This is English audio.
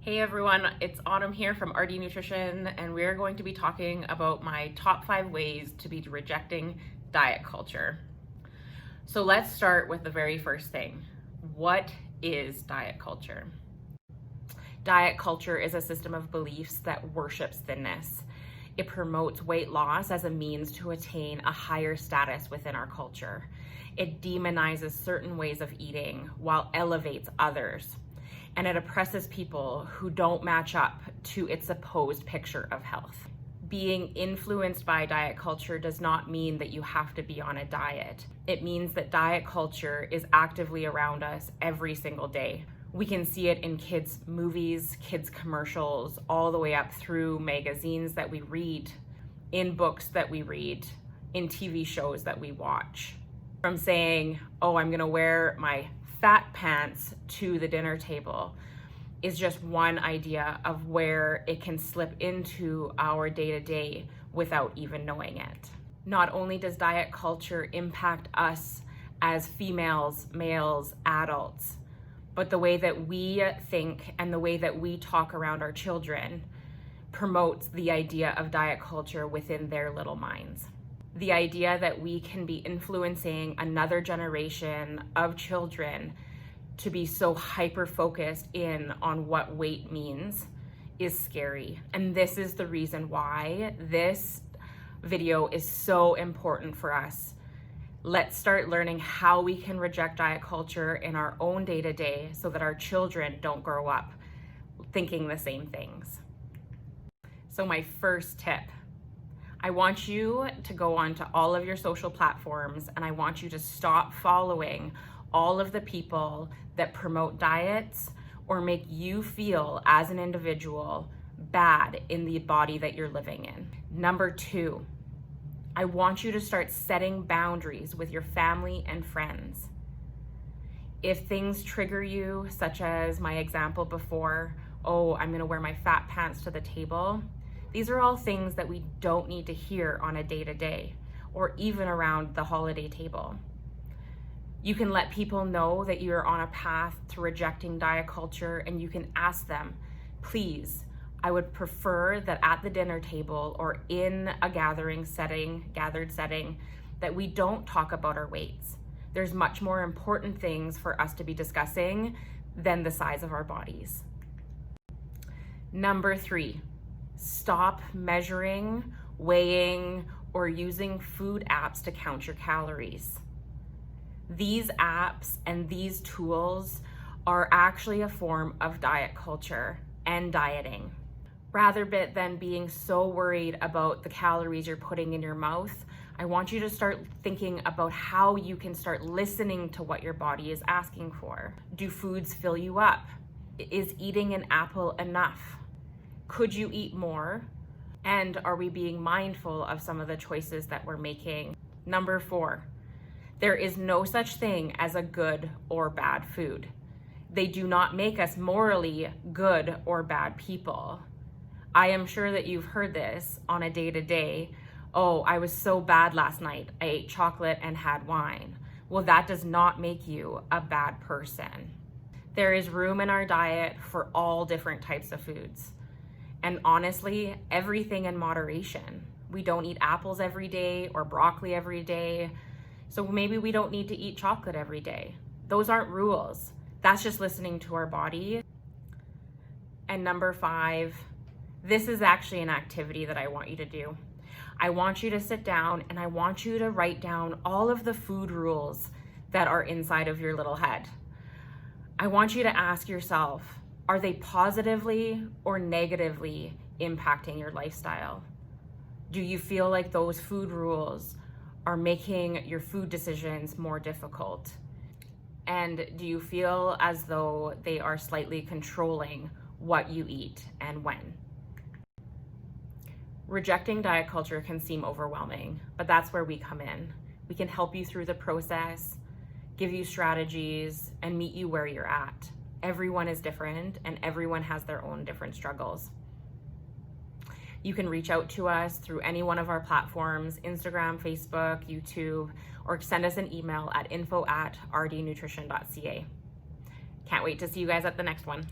Hey everyone, it's Autumn here from RD Nutrition, and we're going to be talking about my top 5 ways to be rejecting diet culture. So let's start with the very first thing. What is diet culture? Diet culture is a system of beliefs that worships thinness. It promotes weight loss as a means to attain a higher status within our culture. It demonizes certain ways of eating while elevates others. And it oppresses people who don't match up to its supposed picture of health. Being influenced by diet culture does not mean that you have to be on a diet. It means that diet culture is actively around us every single day. We can see it in kids' movies, kids' commercials, all the way up through magazines that we read, in books that we read, in TV shows that we watch. From saying, oh, I'm gonna wear my fat pants to the dinner table is just one idea of where it can slip into our day-to-day without even knowing it. Not only does diet culture impact us as females, males, adults, but the way that we think and the way that we talk around our children promotes the idea of diet culture within their little minds. The idea that we can be influencing another generation of children to be so hyper-focused in on what weight means is scary. And this is the reason why this video is so important for us. Let's start learning how we can reject diet culture in our own day-to-day so that our children don't grow up thinking the same things. So my first tip, I want you to go onto all of your social platforms and I want you to stop following all of the people that promote diets or make you feel as an individual bad in the body that you're living in. Number 2, I want you to start setting boundaries with your family and friends. If things trigger you, such as my example before, oh, I'm gonna wear my fat pants to the table, these are all things that we don't need to hear on a day-to-day or even around the holiday table. You can let people know that you're on a path to rejecting diet culture, and you can ask them, please, I would prefer that at the dinner table or in a gathered setting, that we don't talk about our weights. There's much more important things for us to be discussing than the size of our bodies. Number 3, stop measuring, weighing, or using food apps to count your calories. These apps and these tools are actually a form of diet culture and dieting. Rather than being so worried about the calories you're putting in your mouth, I want you to start thinking about how you can start listening to what your body is asking for. Do foods fill you up? Is eating an apple enough? Could you eat more? And are we being mindful of some of the choices that we're making? Number 4, there is no such thing as a good or bad food. They do not make us morally good or bad people. I am sure that you've heard this on a day-to-day. Oh, I was so bad last night. I ate chocolate and had wine. Well, that does not make you a bad person. There is room in our diet for all different types of foods. And honestly, everything in moderation. We don't eat apples every day or broccoli every day. So maybe we don't need to eat chocolate every day. Those aren't rules. That's just listening to our body. And number 5, this is actually an activity that I want you to do. I want you to sit down and I want you to write down all of the food rules that are inside of your little head. I want you to ask yourself, are they positively or negatively impacting your lifestyle? Do you feel like those food rules are making your food decisions more difficult? And do you feel as though they are slightly controlling what you eat and when? Rejecting diet culture can seem overwhelming, but that's where we come in. We can help you through the process, give you strategies, and meet you where you're at. Everyone is different and everyone has their own different struggles. You can reach out to us through any one of our platforms, Instagram, Facebook, YouTube, or send us an email at info@rdnutrition.ca. Can't wait to see you guys at the next one.